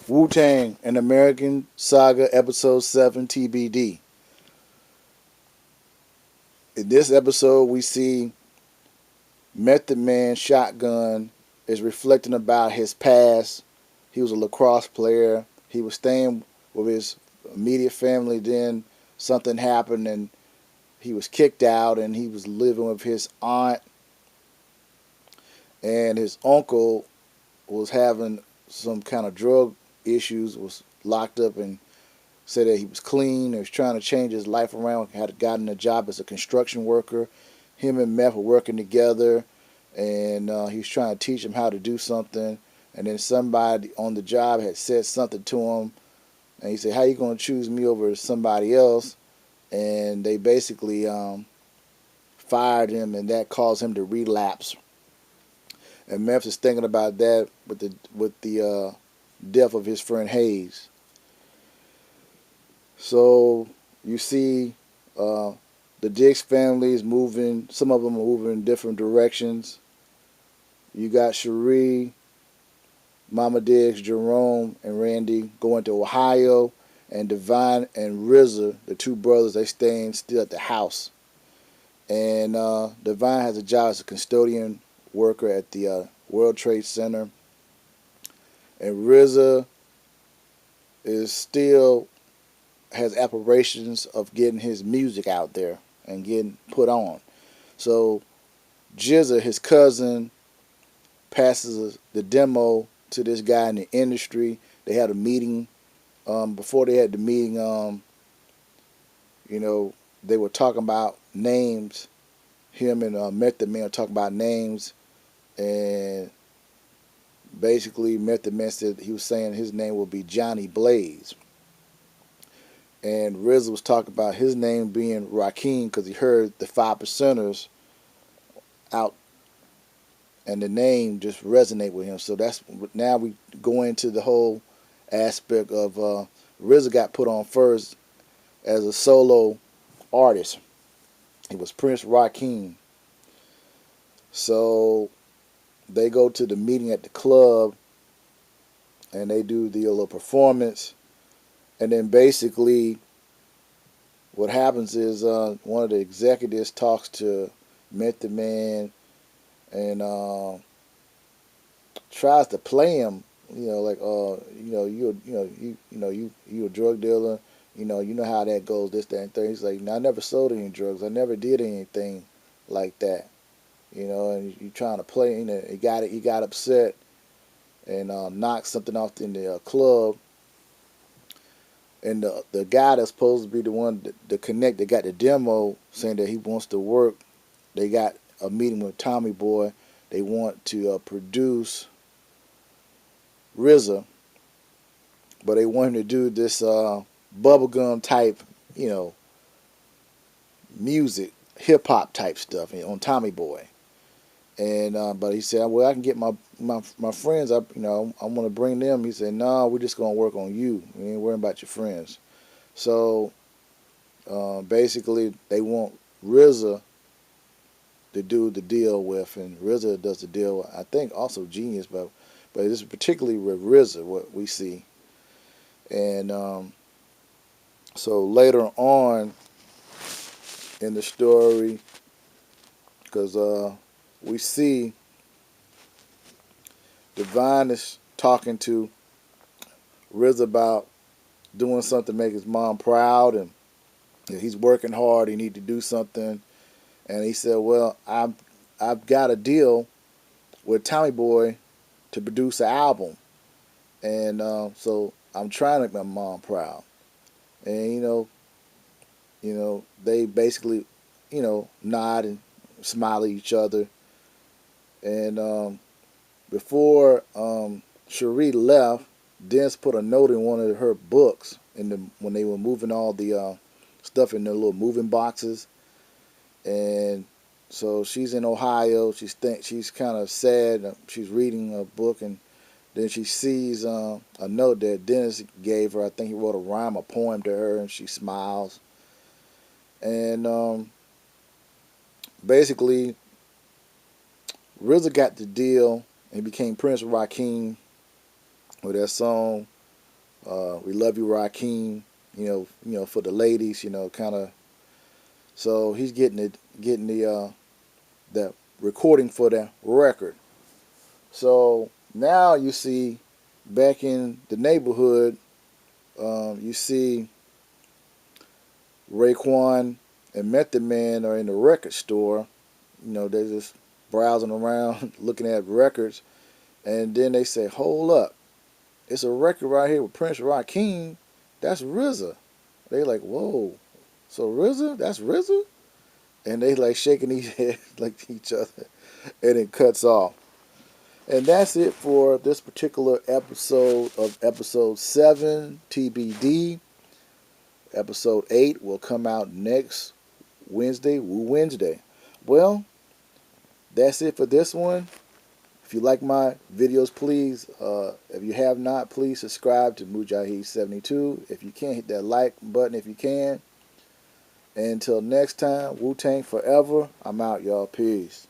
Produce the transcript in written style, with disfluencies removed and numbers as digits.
Wu-Tang, an American Saga, Episode 7, TBD. In this episode, we see Method Man Shotgun is reflecting about his past. He was a lacrosse player. He was staying with his immediate family. Then something happened and he was kicked out and he was living with his aunt. And his uncle was having some kind of drug issues, was locked up and said that he was clean. He was trying to change his life around. Had gotten a job as a construction worker. Him and Meth were working together, and he was trying to teach him how to do something. And then somebody on the job had said something to him, and he said, "How you gonna choose me over somebody else?" And they basically fired him, and that caused him to relapse. And Meth is thinking about that with the death of his friend Hayes. So you see the Diggs family is moving. Some of them are moving in different directions. You got Shree, Mama Diggs, Jerome, and Randy going to Ohio, and Divine and RZA, the two brothers, they staying still at the house. And Divine has a job as a custodian worker at the World Trade Center. And RZA is still has aspirations of getting his music out there and getting put on. So RZA, his cousin, passes the demo to this guy in the industry. They had a meeting. Before they had the meeting, they were talking about names. Him and Method Man were talking about names, and basically Method Man said he was saying his name will be Johnny Blaze. And RZA was talking about his name being Rakeem because he heard the Five Percenters out, and the name just resonate with him. So that's now we go into the whole aspect of RZA got put on first as a solo artist. He was Prince Rakeem. So they go to the meeting at the club, and they do the little performance. And then basically what happens is one of the executives talks to Method Man and tries to play him, you a drug dealer, you know how that goes, this, that, and third. He's like, no, I never sold any drugs. I never did anything like that. And you trying to play, he got upset and knocked something off in the club. And the guy that's supposed to be the one to connect, that got the demo, saying that he wants to work. They got a meeting with Tommy Boy. They want to produce RZA, but they want him to do this bubblegum type, music, hip hop type stuff on Tommy Boy. And but he said, well, I can get my friends up. I want to bring them. He said, no, we're just gonna work on you. We ain't worrying about your friends. So basically, they want RZA to do the deal with, and RZA does the deal. I think also Genius, but this is particularly with RZA what we see. And so later on in the story, because we see Divine is talking to RZA about doing something to make his mom proud, and he's working hard. He need to do something, and he said, "Well, I've got a deal with Tommy Boy to produce an album, and so I'm trying to make my mom proud." And they basically, nod and smile at each other. And before Shree left, Dance put a note in one of her books when they were moving all the stuff in the little moving boxes. And so she's in Ohio. She's kind of sad. She's reading a book, and then she sees a note that Dennis gave her. I think he wrote a rhyme, a poem to her, and she smiles. And basically, RZA got the deal and became Prince Rakeem with that song We love you, Rakeem. For the ladies, kind of. So he's getting the recording for the record. So now you see back in the neighborhood, you see Raekwon and Method Man are in the record store. They're just browsing around, looking at records, and then they say, "Hold up, it's a record right here with Prince Rakeem. That's RZA." They like, "Whoa, so RZA? That's RZA?" And they like shaking each head like each other, and it cuts off. And that's it for this particular episode of episode 7, TBD. Episode 8 will come out next Wednesday, Woo Wednesday. Well, that's it for this one. If you like my videos, please, if you have not, please subscribe to Mujahid72. If you can, hit that like button if you can. And until next time, Wu-Tang forever. I'm out, y'all. Peace.